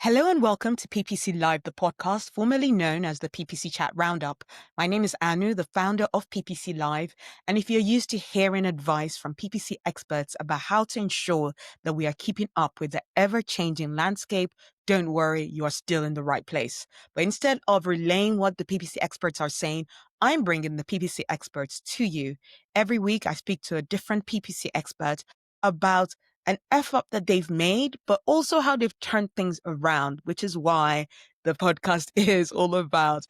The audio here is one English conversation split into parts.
Hello and welcome to PPC Live The Podcast, formerly known as the PPC Chat Roundup. My name is Anu, the founder of PPC Live. And if you're used to hearing advice from PPC experts about how to ensure that we are keeping up with the ever-changing landscape, don't worry, you are still in the right place. But instead of relaying what the PPC experts are saying, I'm bringing the PPC experts to you. Every week, I speak to a different PPC expert about an effort that they've made, but also how they've turned things around, which is why the podcast is all about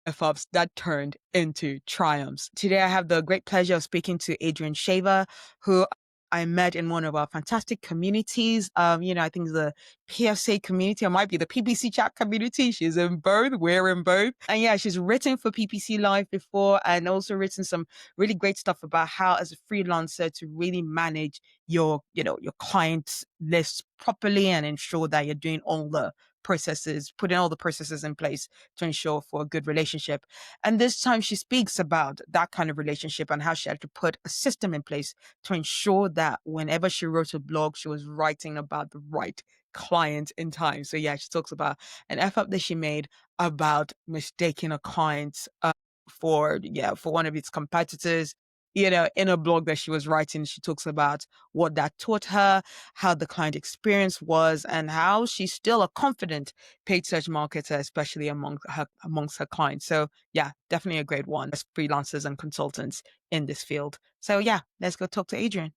efforts that turned into triumphs. Today, I have the great pleasure of speaking to Adrienne Shaver, who I met in one of our fantastic communities. I think the PSA community, or might be the PPC chat community. She's in both. We're in both. And yeah, she's written for PPC Live before and also written some really great stuff about how as a freelancer to really manage your clients list properly and ensure that you're doing all the processes, putting all the processes in place to ensure for a good relationship. And this time she speaks about that kind of relationship and how she had to put a system in place to ensure that whenever she wrote a blog, she was writing about the right client in time. So yeah, she talks about an effort that she made about mistaking a client for one of its competitors. In a blog that she was writing, she talks about what that taught her, how the client experience was, and how she's still a confident paid search marketer, especially amongst her clients. So yeah, definitely a great one as freelancers and consultants in this field. So yeah, let's go talk to Adrienne.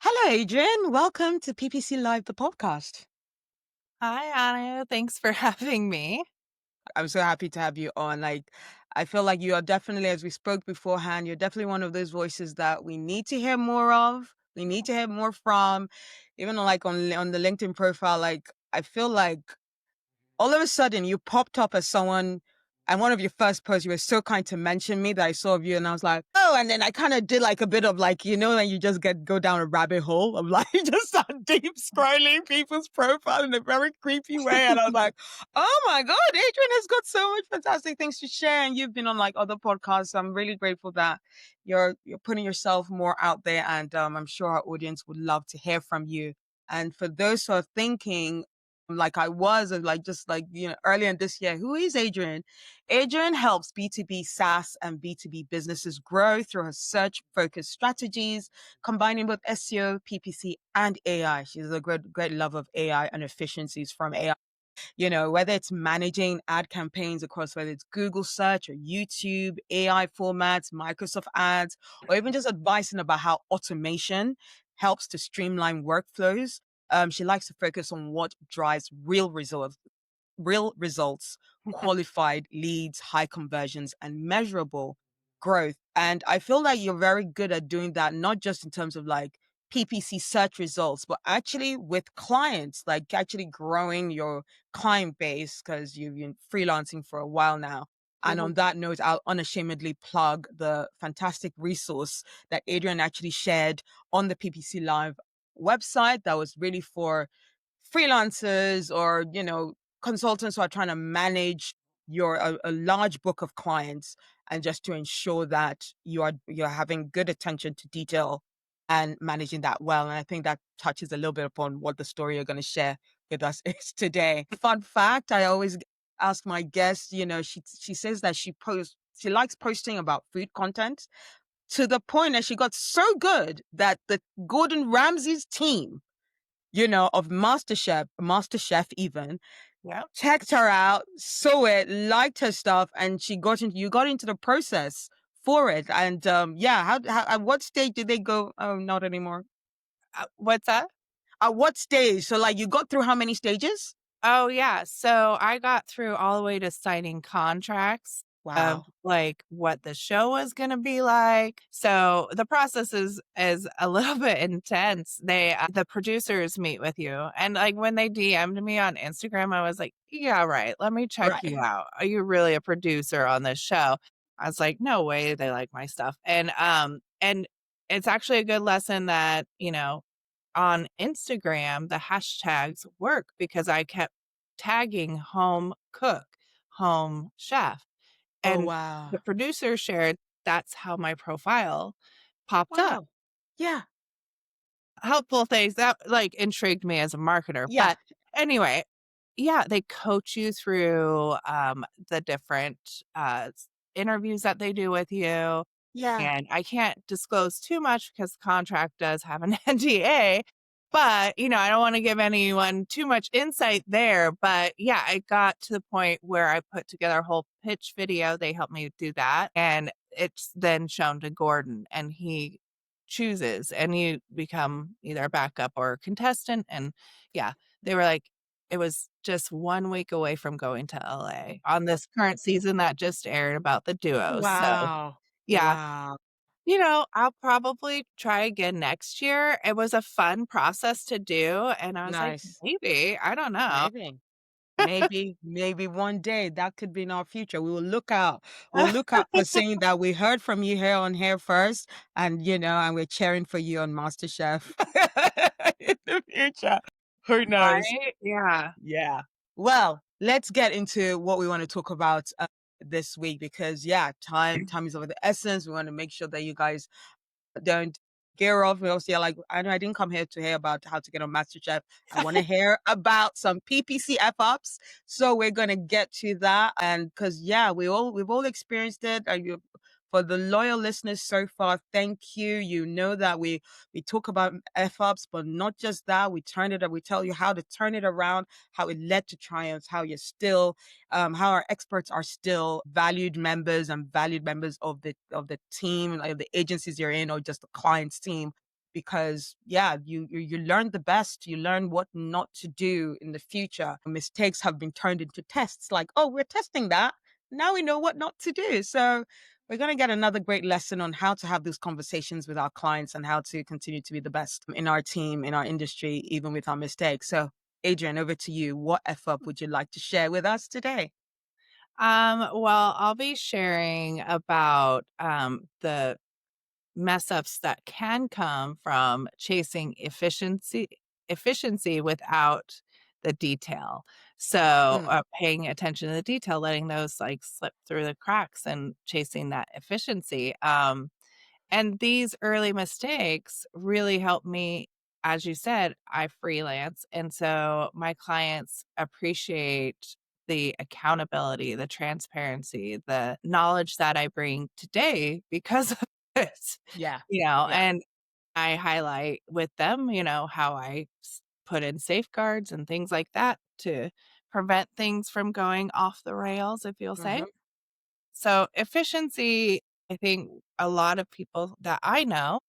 Hello, Adrienne. Welcome to PPC Live, the podcast. Hi, Anu. Thanks for having me. I'm so happy to have you on. I feel like you are definitely, as we spoke beforehand, you're definitely one of those voices that we need to hear more of. We need to hear more from, even like on the LinkedIn profile. Like, I feel like all of a sudden you popped up as someone, and one of your first posts, you were so kind to mention me that I saw of you, and I was like, oh, and then I kind of did like a bit of like, and you just go down a rabbit hole of like just start deep scrolling people's profile in a very creepy way. And I was like, oh my God, Adrienne has got so much fantastic things to share. And you've been on like other podcasts. So I'm really grateful that you're putting yourself more out there. And I'm sure our audience would love to hear from you. And for those who are thinking, like I was, earlier in this year, who is Adrienne? Adrienne helps B2B SaaS and B2B businesses grow through her search focused strategies, combining both SEO, PPC, and AI. She's a great lover of AI and efficiencies from AI. Whether it's managing ad campaigns across whether it's Google search or YouTube, AI formats, Microsoft ads, or even just advising about how automation helps to streamline workflows. She likes to focus on what drives real results, qualified leads, high conversions, and measurable growth. And I feel like you're very good at doing that, not just in terms of like PPC search results, but actually with clients, like actually growing your client base because you've been freelancing for a while now. And on that note, I'll unashamedly plug the fantastic resource that Adrienne actually shared on the PPC Live website that was really for freelancers or, consultants who are trying to manage a large book of clients and just to ensure that you're having good attention to detail and managing that well. And I think that touches a little bit upon what the story you're going to share with us is today. Fun fact, I always ask my guests, she says that she likes posting about food content to the point that she got so good that the Gordon Ramsay's team of MasterChef even, Yeah. checked her out, saw it, liked her stuff, and you got into the process for it. And how at what stage did they go? Oh, not anymore. What's that? At what stage? So like you got through how many stages? Oh, yeah. So I got through all the way to signing contracts of Wow. like what the show was going to be like. So the process is a little bit intense. The producers meet with you, and like when they DM'd me on Instagram, I was like, yeah, right. Let me check you Right. out. Are you really a producer on this show? I was like, no way, they like my stuff. And it's actually a good lesson that, on Instagram, the hashtags work because I kept tagging home cook, home chef. Oh, And wow. the producer shared that's how my profile popped up. Wow. Yeah. Helpful things that like intrigued me as a marketer. Yeah. But anyway, yeah, they coach you through, the different, interviews that they do with you, Yeah. and I can't disclose too much because the contract does have an NDA, but, I don't wanna give anyone too much insight there, but, yeah, I got to the point where I put together a whole pitch video, they helped me do that, and it's then shown to Gordon, and he chooses, and you become either a backup or a contestant, and, yeah, they were like, it was just 1 week away from going to LA on this current season that just aired about the duos, so, Wow. yeah. Wow. I'll probably try again next year. It was a fun process to do, and I was like, Nice. "Maybe, I don't know." Maybe. Maybe one day that could be in our future. We will look out. We'll look out for saying that we heard from you here on here first, and and we're cheering for you on MasterChef in the future. Who knows? Right? Yeah. Yeah. Well, let's get into what we want to talk about this week because time is of the essence. We want to make sure that you guys don't gear off. We also like, I know I didn't come here to hear about how to get on MasterChef. I want to hear about some PPC F ups. So we're gonna get to that, and because we've all experienced it. For the loyal listeners so far, thank you. You know that we talk about F ups, but not just that. We turn it up. We tell you how to turn it around, how it led to triumphs, how you're still how our experts are still valued members and valued members of the team, like the agencies you're in, or just the client's team. Because you learn the best, you learn what not to do in the future. Mistakes have been turned into tests. Like, oh, we're testing that. Now we know what not to do. So we're going to get another great lesson on how to have these conversations with our clients and how to continue to be the best in our team, in our industry, even with our mistakes. So Adrienne, over to you. What F up would you like to share with us today? Well, I'll be sharing about, the mess ups that can come from chasing efficiency without the detail. So, Mm, paying attention to the detail, letting those, like, slip through the cracks and chasing that efficiency. And these early mistakes really helped me. As you said, I freelance, and so my clients appreciate the accountability, the transparency, the knowledge that I bring today because of it, yeah. Yeah. and I highlight with them, how I put in safeguards and things like that to prevent things from going off the rails, if you'll say. Hmm. So efficiency, I think a lot of people that I know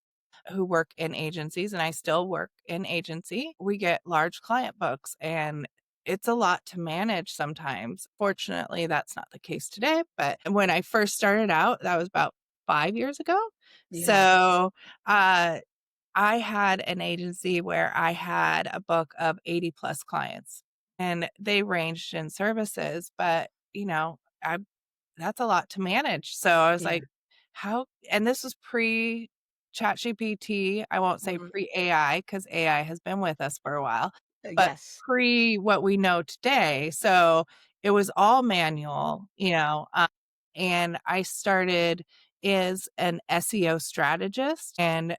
who work in agencies, and I still work in agency, we get large client books and it's a lot to manage sometimes. Fortunately, that's not the case today. But when I first started out, that was about 5 years ago. Yeah. So I had an agency where I had a book of 80 plus clients and they ranged in services, but I that's a lot to manage. So I was Yeah. like, how, and this was pre ChatGPT. I won't say Mhm. pre AI because AI has been with us for a while, but Yes. pre what we know today. So it was all manual, and I started as an SEO strategist. And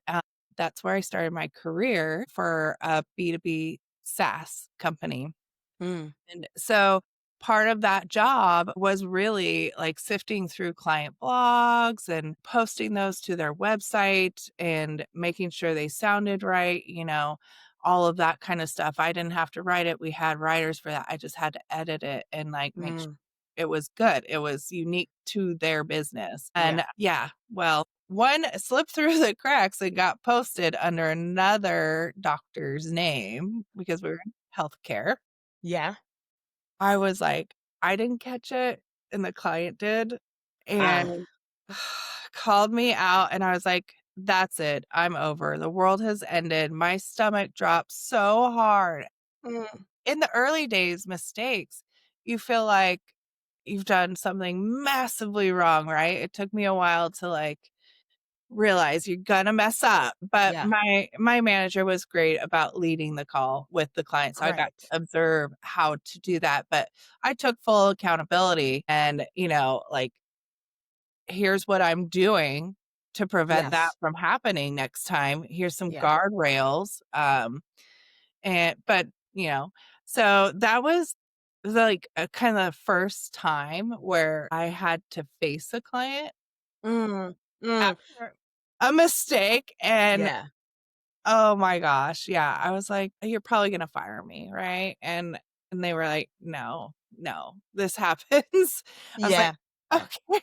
that's where I started my career for a B2B SaaS company. Mm, And so part of that job was really like sifting through client blogs and posting those to their website and making sure they sounded right, all of that kind of stuff. I didn't have to write it. We had writers for that. I just had to edit it and like make sure mm, it was good. It was unique to their business. yeah. And yeah, well, one slipped through the cracks and got posted under another doctor's name because we were in healthcare. Yeah. I was like, I didn't catch it, and the client did, Ah. and called me out, and I was like, "That's it. I'm over. The world has ended." My stomach dropped so hard. Mm, In the early days, mistakes, you feel like you've done something massively wrong, right? It took me a while to, like, realize you're gonna mess up, but yeah. my manager was great about leading the call with the client, so I got Great. to observe how to do that, but I took full accountability and, like, here's what I'm doing to prevent that Yes. from happening next time. Here's some Yeah. guardrails, and but, you know, So that was like a kind of first time where I had to face a client Mm, mm, after a mistake. And yeah, oh my gosh, yeah, I was like, "You're probably gonna fire me, right?" And they were like, "No, no, this happens." I was like, yeah. "Okay."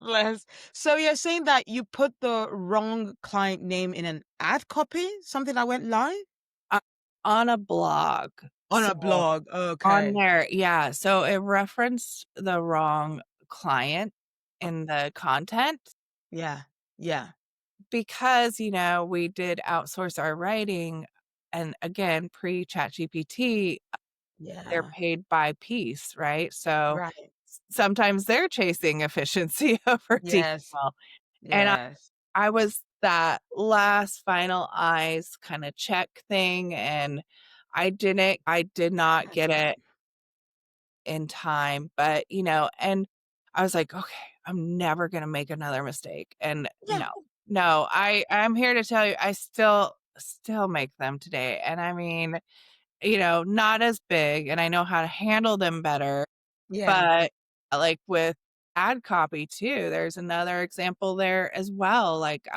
Bless. So you're saying that you put the wrong client name in an ad copy, something that went live Uh, on a blog. on So a blog. on Okay. there, yeah, so it referenced the wrong client Oh, in the content yeah, yeah, because, we did outsource our writing, and again, pre-ChatGPT, they're yeah. paid by piece, right? So Right. sometimes they're chasing efficiency over Yes. detail, and Yes. I was that last final eyes kinda check thing, and I did not get it in time, but, and I was like, "Okay, I'm never gonna make another mistake," and Yeah. no, I'm here to tell you, I still make them today, and I mean, not as big, and I know how to handle them better, Yeah. but, like, with ad copy too, there's another example there as well, like,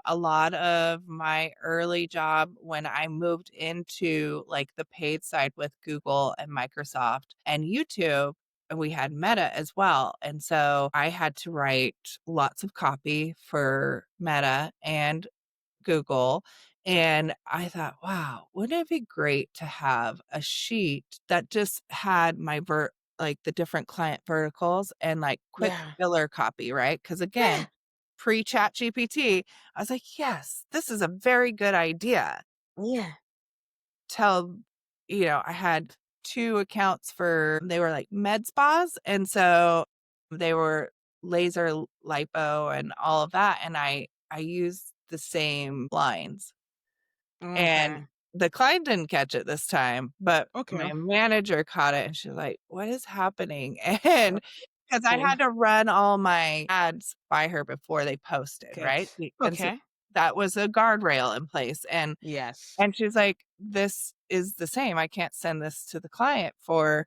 a lot of my early job when I moved into, like, the paid side with Google and Microsoft and YouTube, we had Meta as well, and so I had to write lots of copy for Meta and Google, and I thought, "Wow, wouldn't it be great to have a sheet that just had my like, the different client verticals and, like, quick Yeah. filler copy," right? Because again, Yeah. pre-ChatGPT, I was like, "Yes, this is a very good idea." Yeah. Till, I had 2 accounts they were like med spas, and so they were laser lipo and all of that, and I used the same lines. And Okay. the client didn't catch it this time, but Okay. my manager caught it and she's like, "What is happening?" And because I Oh, had to run all my ads by her before they posted, good. right? And so Okay. that was a guardrail in place, Yes. and she's like, "This is the same. I can't send this to the client for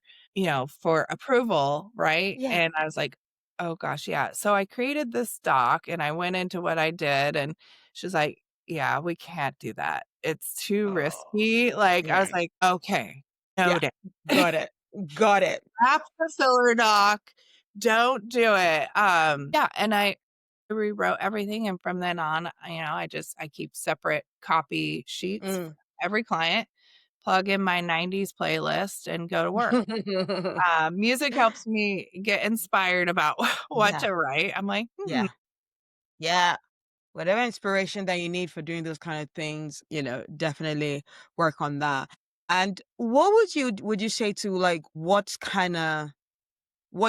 approval, right?" Yeah. And I was like, "Oh gosh, yeah." So I created this doc and I went into what I did and she's like, "Yeah, we can't do that. It's too Oh, risky." Like, I was yeah. like, "Okay, Yeah. noted." Got it. Got it. Scrap the filler doc. Don't do it. Yeah, and I rewrote everything, and from then on, I keep separate copy sheets for Mm. every client, plug in my 90s playlist, and go to work. Music helps me get inspired about what Yeah. to write. I'm like, "Hmm." Yeah. Yeah. Whatever inspiration that you need for doing those kind of things, definitely work on that. And what would you say to like what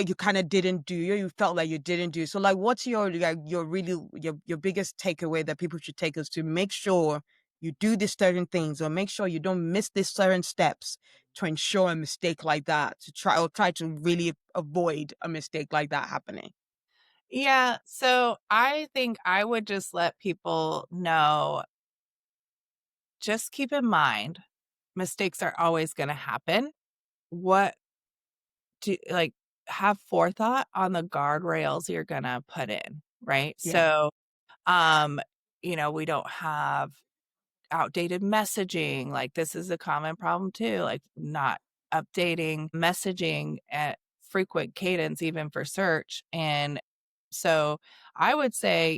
you kind of didn't do, you felt like you didn't do? So like what's your like your really your biggest takeaway that people should take us to make sure you do these certain things or make sure you don't miss these certain steps to ensure a mistake like that, to try to really avoid a mistake like that happening. Yeah, so I think I would just let people know, just keep in mind, mistakes are always gonna happen. What like, have forethought on the guardrails you're gonna put in, right? Yeah. So, we don't have outdated messaging, like, this is a common problem too, like, not updating messaging at frequent cadence even for search, and so I would say,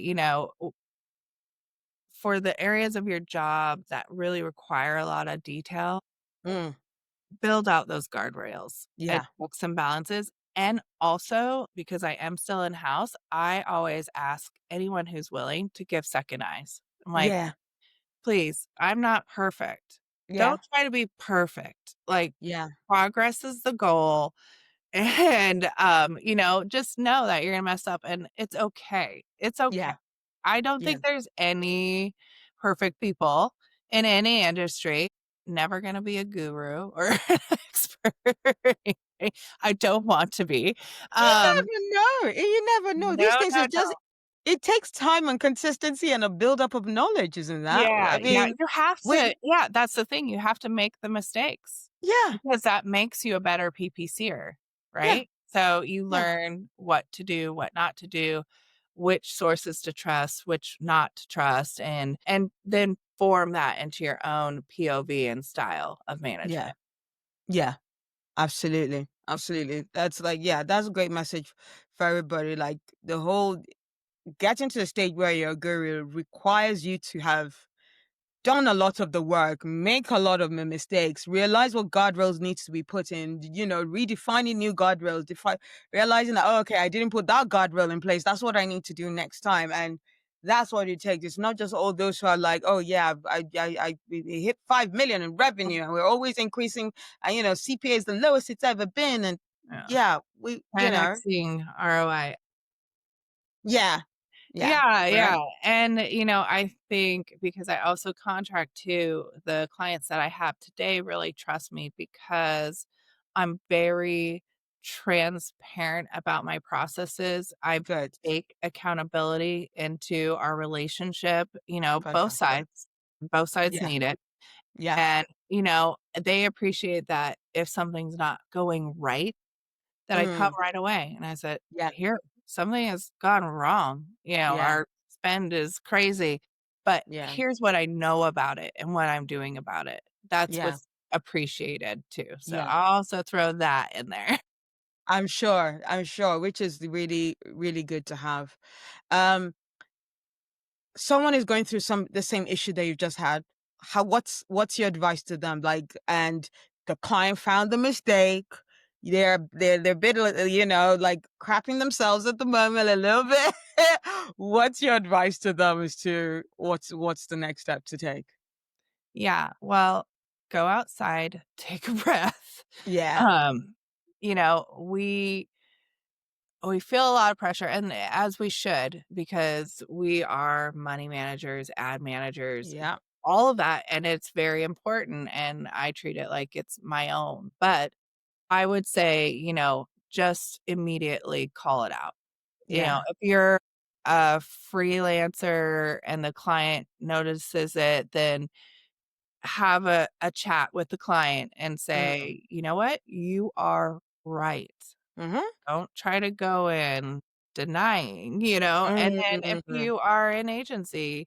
for the areas of your job that really require a lot of detail, Mm, build out those guardrails and yeah. checks and balances. And also, because I am still in house, I always ask anyone who's willing to give second eyes. I'm like, Yeah. please, I'm not perfect. Yeah. Don't try to be perfect. Like, Yeah. progress is the goal. And, just know that you're gonna mess up and it's okay. It's okay. Yeah. I don't Yeah. think there's any perfect people in any industry. Never gonna be a guru or an expert. I don't want to be. You Um, never know. You never know. no, These things no, is no. just it takes time and consistency and a buildup of knowledge, isn't that? Yeah, I yeah, mean, you have we to, yeah, that's the thing. You have to make the mistakes. Yeah. because that makes you a better PPCer, Yeah. right? So you Yeah. learn what to do, what not to do, which sources to trust, which not to trust, and then form that into your own POV and style of Yeah. management. Yeah. Absolutely. Absolutely. That's like, yeah, that's a great message for everybody. Like the whole getting to the stage where you're a guru requires you to have done a lot of the work, make a lot of mistakes, realize what guardrails needs to be put in, redefining new guardrails, realizing that, oh, okay, I didn't put that guardrail in place. That's what I need to do next time. And that's what it takes. It's not just all those who are like, oh yeah, we hit 5 million in revenue and we're always increasing. And CPA is the lowest it's ever been. And Yeah. yeah, 10xing ROI. yeah, yeah, Yeah, we're yeah, and, I think because I also contract too, the clients that I have today really trust me because I'm very transparent about my processes. I good, take accountability into our relationship, fantastic. both sides Yeah, need it, yeah, and, they appreciate that if something's not going right, that I come mm, right away, and I said, yeah, "Here, something has gone wrong, yeah, our spend is crazy, but yeah, here's what I know about it and what I'm doing about it." That's yeah, what's appreciated too, so yeah. I'll also throw that in there. I'm sure, which is really, really good to have. Um, Someone is going through the same issue that you just had. What's your advice to them? Like, and the client found the mistake. They're a bit, like crapping themselves at the moment a little bit. What's your advice to them as to what's the next step to take? Yeah, well, go outside, take a breath. Yeah, Um, we feel a lot of pressure, and as we should, because we are money managers, ad managers, yeah, all of that, and it's very important, and I treat it like it's my own. But I would say, just immediately call it out. yeah, If you're a freelancer and the client notices it, then have a chat with the client and mm, say, "You know what? You are right." mm-hmm, Don't try to go in denying, and then if mm-hmm. you are an agency,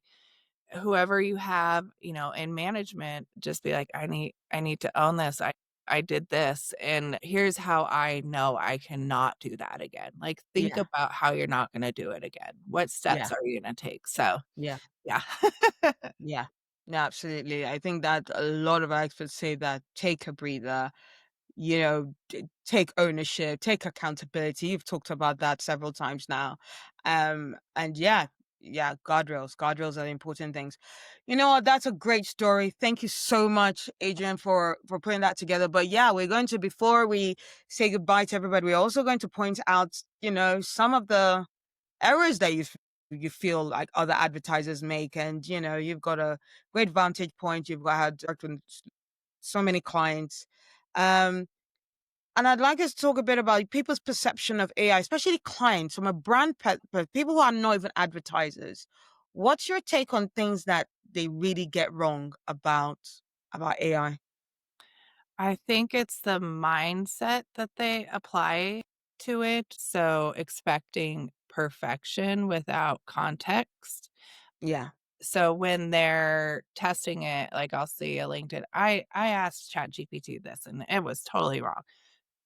whoever you have, in management, just be like, "I need to own this. I did this, and here's how I know I cannot do that again." Like, think Yeah, about how you're not gonna do it again. What yeah, steps are you gonna take? So, yeah. yeah. Yeah. No, absolutely. I think that a lot of our experts say that take a breather, take ownership, take accountability. You've talked about that several times now. And yeah, yeah, guardrails. Guardrails are the important things. You know what? That's a great story. Thank you so much, Adrian, for putting that together. But yeah, we're going to before we say goodbye to everybody, we're also going to point out, some of the errors that you feel like other advertisers make, and you've got a great vantage point. You've got had worked with so many clients, um and I'd like us to talk a bit about people's perception of AI, especially clients from a people who are not even advertisers. What's your take on things that they really get wrong about AI? I think it's the mindset that they apply to it, so expecting perfection without context. Yeah. So when they're testing it, like I'll see a LinkedIn, I asked ChatGPT this and it was totally wrong.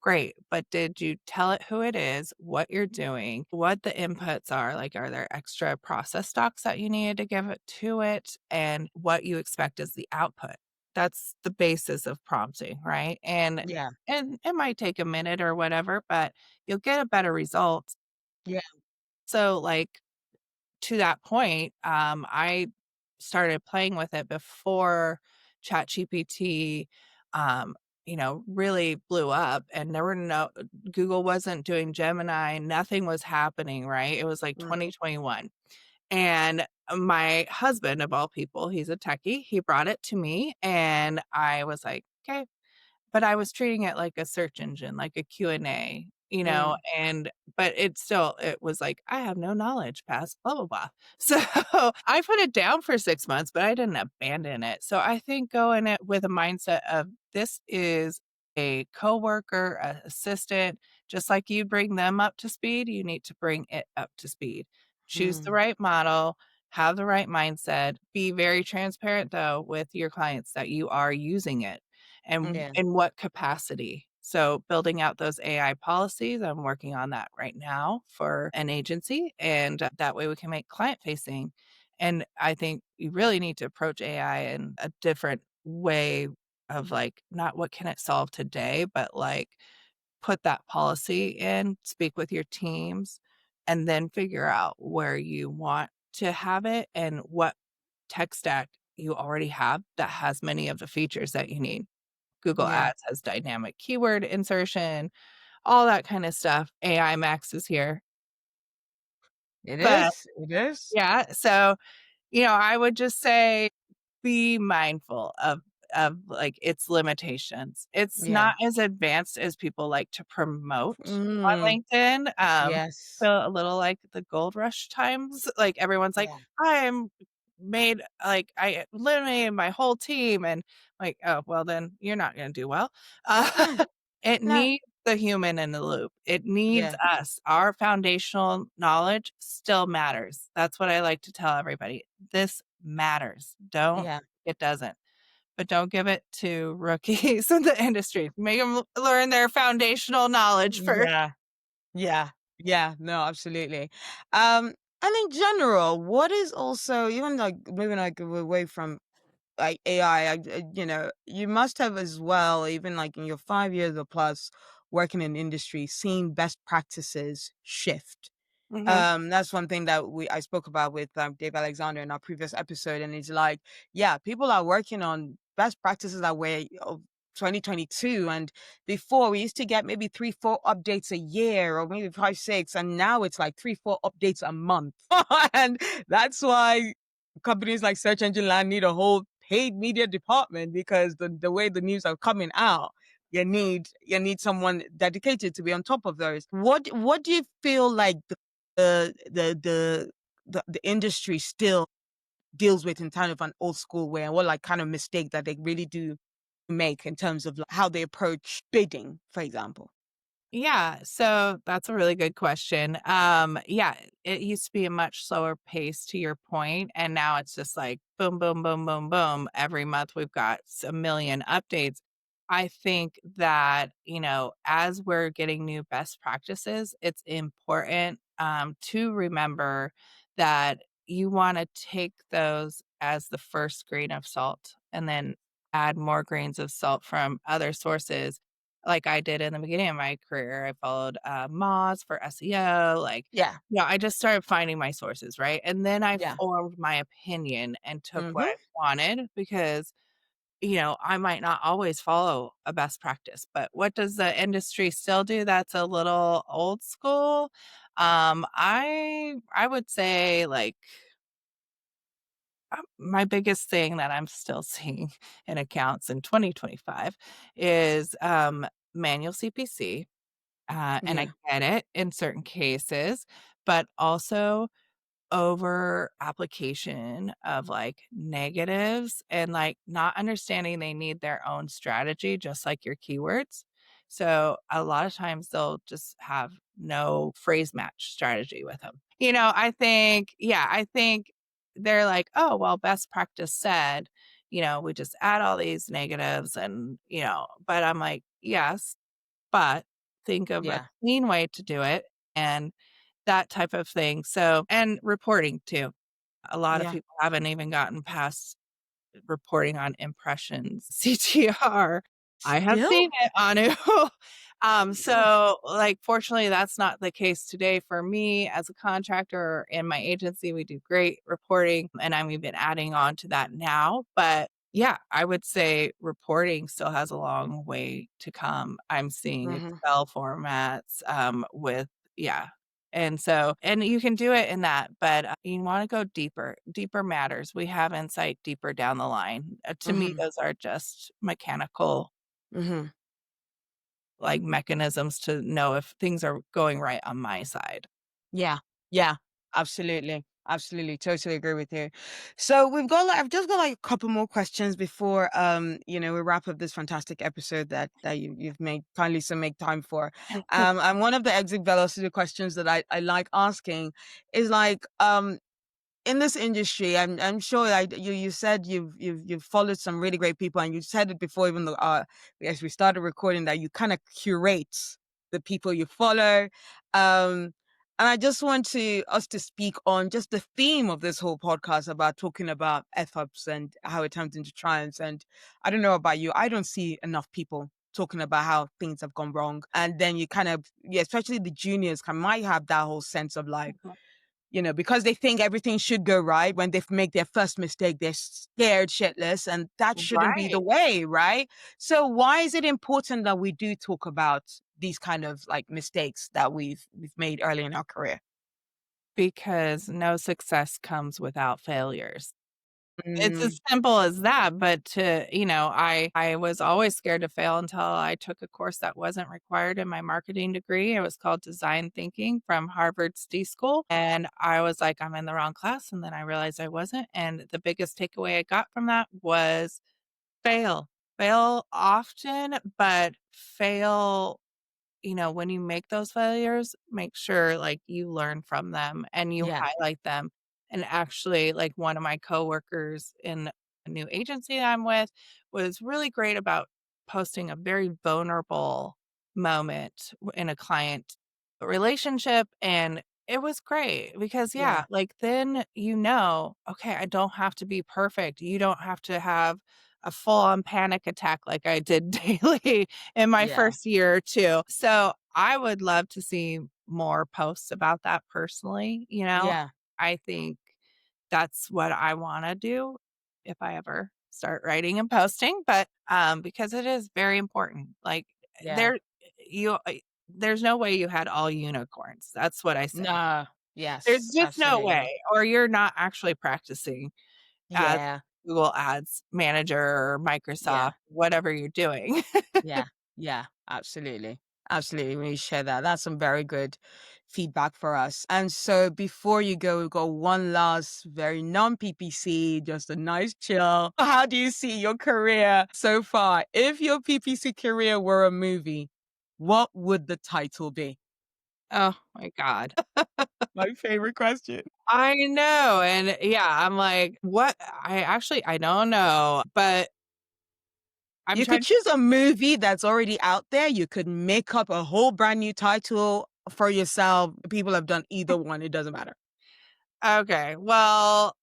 Great, but did you tell it who it is, what you're doing, what the inputs are? Like, are there extra process docs that you needed to give it to it, and what you expect as the output? That's the basis of prompting, right? Yeah. And it might take a minute or whatever, but you'll get a better result. Yeah. So, like, to that point, I started playing with it before ChatGPT, really blew up, and there were no Google wasn't doing Gemini, nothing was happening, right? It was like Mm, 2021. And my husband, of all people, he's a techie, he brought it to me, and I was like, "Okay." But I was treating it like a search engine, like a Q&A, you know, Mm. but it was like, I have no knowledge past blah, blah, blah. So I put it down for 6 months, but I didn't abandon it. So I think go in it with a mindset of this is a coworker, a assistant, just like you bring them up to speed, you need to bring it up to speed. Choose the Mm. right model, have the right mindset, be very transparent though with your clients that you are using it and Yeah. in what capacity. So building out those AI policies, I'm working on that right now for an agency, and that way we can make client facing. And I think you really need to approach AI in a different way of like not what can it solve today, but like put that policy in, speak with your teams, and then figure out where you want to have it and what tech stack you already have that has many of the features that you need. Google Yeah. Ads has dynamic keyword insertion, all that kind of stuff. AI Max is here. It But is. It is. yeah, so, I would just say be mindful of, like, its limitations. It's Yeah. not as advanced as people like to promote on Mm. LinkedIn. Yes. Feel a little like the gold rush times, like, everyone's like, Yeah. "I'm I eliminated my whole team," and like, "Oh, well, then you're not gonna do well." Uh, Mm. it No. needs the human in the loop. It needs Yeah. us. Our foundational knowledge still matters. That's what I like to tell everybody. This matters. Don't Yeah. it doesn't. But don't give it to rookies in the industry. Make them learn their foundational knowledge first. Yeah. Yeah. Yeah. No, absolutely. Um, and in general, what is also even like moving like away from like AI, you must have as well, even like in your 5 years or plus working in industry, seen best practices shift. Mhm. That's one thing that I spoke about with Dave Alexander in our previous episode, and it's like, yeah, people are working on best practices that were of 2022, and before we used to get maybe 3, 4 updates a year, or maybe 5, 6, and now it's like 3, 4 updates a month, and that's why companies like Search Engine Land need a whole paid media department because the way the news are coming out, you need someone dedicated to be on top of those. What do you feel like the the the the industry still deals with in kind of an old school way, and what like kind of mistake that they really do make in terms of like, how they approach bidding, for example? Yeah, so that's a really good question. Yeah, it used to be a much slower pace to your point, and now it's just like boom, boom, boom, boom, boom. Every month we've got a million updates. I think that, as we're getting new best practices, it's important to remember that you want to take those as the first grain of salt and then add more grains of salt from other sources like I did in the beginning of my career. I followed, Moz for SEO, like, Yeah. I just started finding my sources, right? And then I Yeah. formed my opinion and took what Mhm. I wanted because, I might not always follow a best practice, but what does the industry still do that's a little old school? I would say, like, my biggest thing that I'm still seeing in accounts in 2025 is, manual CPC. And I Yeah. get it in certain cases, but also over application of like negatives and like not understanding they need their own strategy, just like your keywords. So a lot of times they'll just have no phrase match strategy with them. I think they're like, oh, well, best practice said, we just add all these negatives but I'm like, yes, but think of a Yeah. clean way to do it and that type of thing. So and reporting too. A lot of Yeah. people haven't even gotten past reporting on impressions, CTR. I have Still? seen it, Anu. Oof. So, like, fortunately, that's not the case today for me as a contractor in my agency. We do great reporting, and I'm even adding on to that now. But yeah, I would say reporting still has a long way to come. I'm seeing Mhm. Excel formats with, yeah, and you can do it in that, but you want to go deeper. Deeper matters. We have insight deeper down the line. To me, Mhm. those are just mechanical. Mhm. like mechanisms to know if things are going right on my side. Yeah. Yeah. Absolutely. Absolutely. Totally agree with you. So I've just got like a couple more questions before we wrap up this fantastic episode that you've made kindly so make time for. And one of the exit velocity questions that I like asking is like, in this industry, I'm sure you said you've followed some really great people, and you said it before, even though as we started recording, that you kind of curate the people you follow. And I just want us to speak on just the theme of this whole podcast about talking about F ups and how it turns into triumphs. And I don't know about you, I don't see enough people talking about how things have gone wrong. And then you kind of, yeah, especially the juniors might have that whole sense of like, because they think everything should go right. When they make their first mistake, they're scared shitless, and that shouldn't be the Right. way, right? So why is it important that we do talk about these kind of like mistakes that we've made early in our career? Because no success comes without failures. It's Mm, as simple as that, but I was always scared to fail until I took a course that wasn't required in my marketing degree. It was called design thinking from Harvard's D School, and I was like, I'm in the wrong class, and then I realized I wasn't, and the biggest takeaway I got from that was fail. Fail often, but fail, when you make those failures, make sure like you learn from them and you yeah, highlight them. And actually, like one of my coworkers in a new agency that I'm with was really great about posting a very vulnerable moment in a client relationship. And it was great because, yeah, yeah, like then okay, I don't have to be perfect. You don't have to have a full on panic attack like I did daily in my yeah, first year or 2. So, I would love to see more posts about that personally. yeah, I think that's what I wanna do if I ever start writing and posting, but, because it is very important. Like, yeah. there you there's no way you had all unicorns. That's what I say. No, There's yes, just no way, absolutely. or you're not actually practicing as Yeah, Google Ads manager or yeah. Microsoft, whatever you're doing. Yeah, yeah, absolutely. Absolutely. When you share that, that's some very good feedback for us. And so before you go, we've got one last very non-PPC, just a nice chill. How do you see your career so far? If your PPC career were a movie, what would the title be? Oh my god. My favorite question. I know, and yeah, I'm like, "What?" I don't know, but I'm You could trying. choose a movie that's already out there. You could make up a whole brand new title for yourself. People have done either one. It doesn't matter. Okay, well,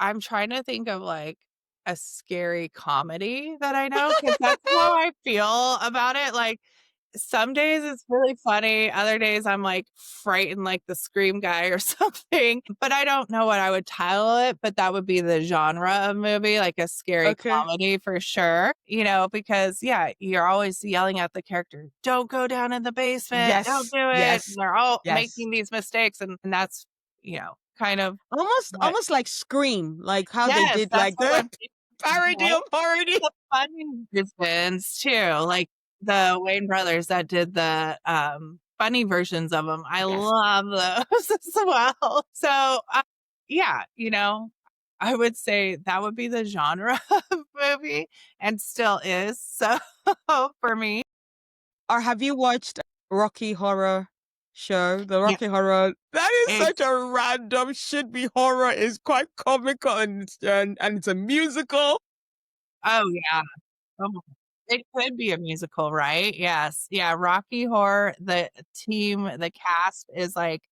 I'm trying to think of, like, a scary comedy that I know because that's how I feel about it. Like, some days it's really funny, other days I'm, like, frightened like the Scream guy or something, but I don't know what I would title it, but that would be the genre of movie, like a scary Okay. comedy for sure, because, yeah, you're always yelling at the character, "Don't go down in the basement, don't Yes, do it," and yes, they're all yes. making these mistakes, and that's, kind of Almost what. almost like Scream, like how they Yes, did that's like what the I'm thinking, parody right? of parody. The funny versions too, like the Wayne brothers that did the, funny versions of them. I Yes. love those as well. So, yeah, I would say that would be the genre of movie and still is, so for me. Or have you watched Rocky Horror Show? The Yeah, Rocky Horror. That is it such a random should be horror. It's quite comical and it's a musical. oh, yeah. Oh, it could be a musical, right? Yes. Yeah, Rocky Horror, the team, the cast is like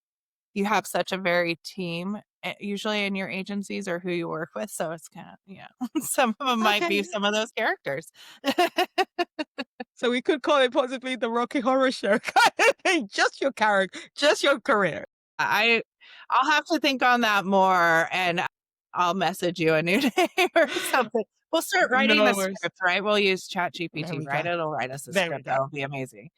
you have such a very team, usually in your agencies or who you work with, so it's kinda some of them might be Okay. some of those characters. So we could call it possibly the Rocky Horror Show kind of thing. Just your character, just your career. I I'll have to think on that more, and I'll message you a new name or something. We'll start writing the No worries. script, right? We'll use There ChatGPT, we right? go. It'll write us a There we script, go. that'll be amazing.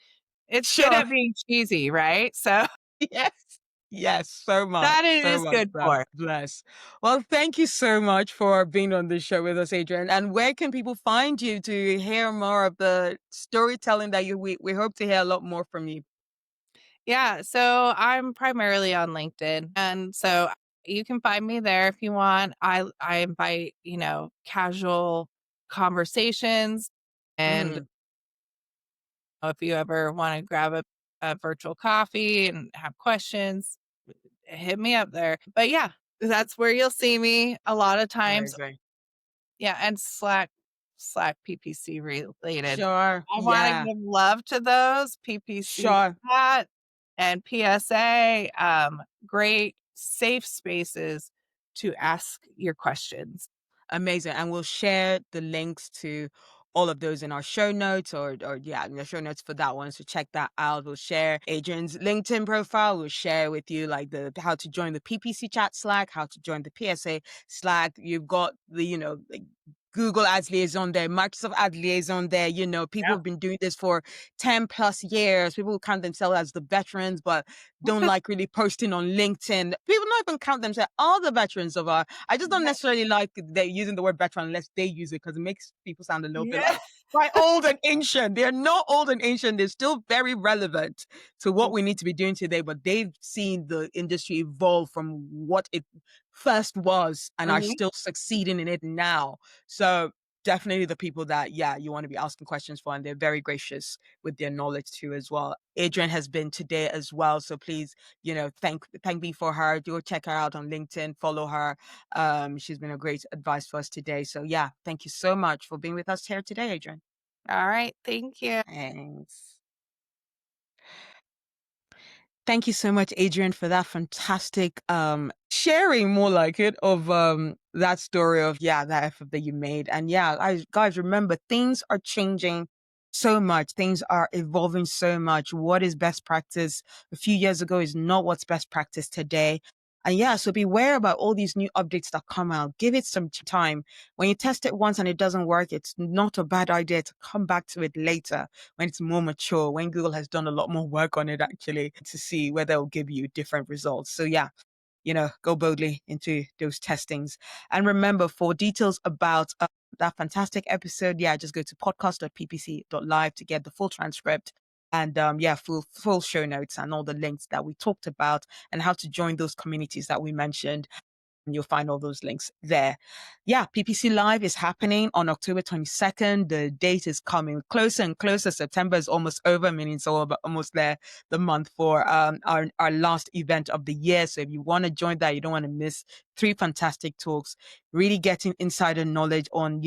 It's good Sure. at being cheesy, right? So Yes. Yes, so much, That it so is much good so. for. Bless. Well, thank you so much for being on the show with us, Adrienne. And where can people find you to hear more of the storytelling that we hope to hear a lot more from you? Yeah, so I'm primarily on LinkedIn, and so you can find me there if you want. I invite, casual conversations, and Mm, if you ever wanna grab a virtual coffee and have questions, hit me up there. But yeah, that's where you'll see me a lot of times. amazing. Yeah, and Slack PPC related. Sure. I wanna Yeah. give love to those, PPC Sure. chat and PSA, great safe spaces to ask your questions. Amazing. And we'll share the links to all of those in our show notes or yeah, in the show notes for that one. So check that out. We'll share Adrian's LinkedIn profile. We'll share with you like the how to join the PPC chat Slack, how to join the PSA Slack. You've got the, like Google Ads Liaison there, Microsoft Ad Liaison there. People Yep. have been doing this for 10 plus years. People who count themselves as the veterans, but don't like really posting on LinkedIn. People not even count themselves all the veterans of our. I just don't Yeah. necessarily like they're using the word veteran unless they use it because it makes people sound a little bit Yeah. like quite old and ancient. They're not old and ancient. They're still very relevant to what we need to be doing today, but they've seen the industry evolve from what it first was and are Mhm. still succeeding in it now. So definitely the people that, yeah, you want to be asking questions for, and they're very gracious with their knowledge too as well. Adrienne has been today as well. So please, thank me for her. Do check her out on LinkedIn, follow her. She's been a great advice for us today. So yeah, thank you so much for being with us here today, Adrienne. Alright, thank you. Thanks. Thank you so much, Adrienne, for that fantastic sharing, more like it, of that story of, yeah, that effort that you made. And yeah, guys, remember, things are changing so much. Things are evolving so much. What is best practice a few years ago is not what's best practice today. And yeah, so beware about all these new updates that come out. Give it some time. When you test it once and it doesn't work, it's not a bad idea to come back to it later when it's more mature, when Google has done a lot more work on it actually to see whether it'll give you different results. So yeah, go boldly into those testings. And remember, for details about that fantastic episode, yeah, just go to podcast.ppc.live to get the full transcript and yeah, full show notes and all the links that we talked about and how to join those communities that we mentioned. And you'll find all those links there. Yeah, PPC Live is happening on October 22nd. The date is coming closer and closer. September is almost over, meaning it's almost there, the month for our last event of the year. So if you want to join that, you don't want to miss 3 fantastic talks, really getting insider knowledge on,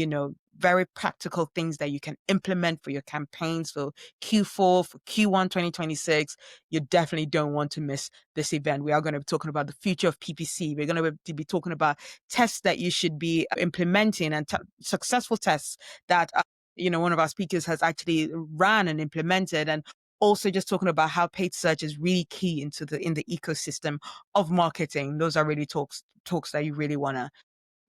very practical things that you can implement for your campaigns for Q4, for Q1 2026. You definitely don't want to miss this event. We are going to be talking about the future of PPC. We're going to be talking about tests that you should be implementing and successful tests that, one of our speakers has actually ran and implemented. And also just talking about how paid search is really key in the ecosystem of marketing. Those are really talks that you really want to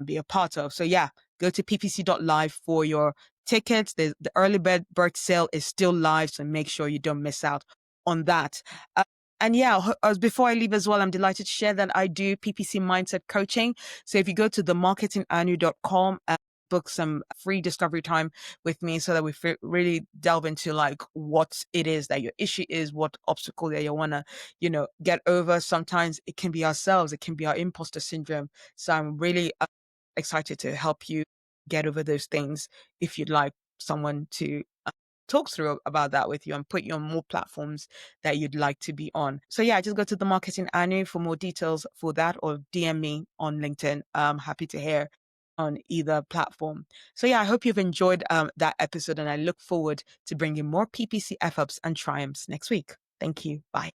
be a part of. So yeah, go to ppc.live for your tickets. The early bird sale is still live, so make sure you don't miss out on that. And yeah, before I leave as well, I'm delighted to share that I do PPC mindset coaching. So if you go to themarketinganu.com and book some free discovery time with me so that we really delve into like what it is that your issue is, what obstacle that you want to, get over. Sometimes it can be ourselves. It can be our imposter syndrome. So I'm really excited to help you get over those things if you'd like someone to talk through about that with you and put you on more platforms that you'd like to be on. So yeah, just go to the Marketing Anu for more details for that or DM me on LinkedIn. I'm happy to hear on either platform. So yeah, I hope you've enjoyed that episode and I look forward to bringing more PPC F-ups and triumphs next week. Thank you. Bye.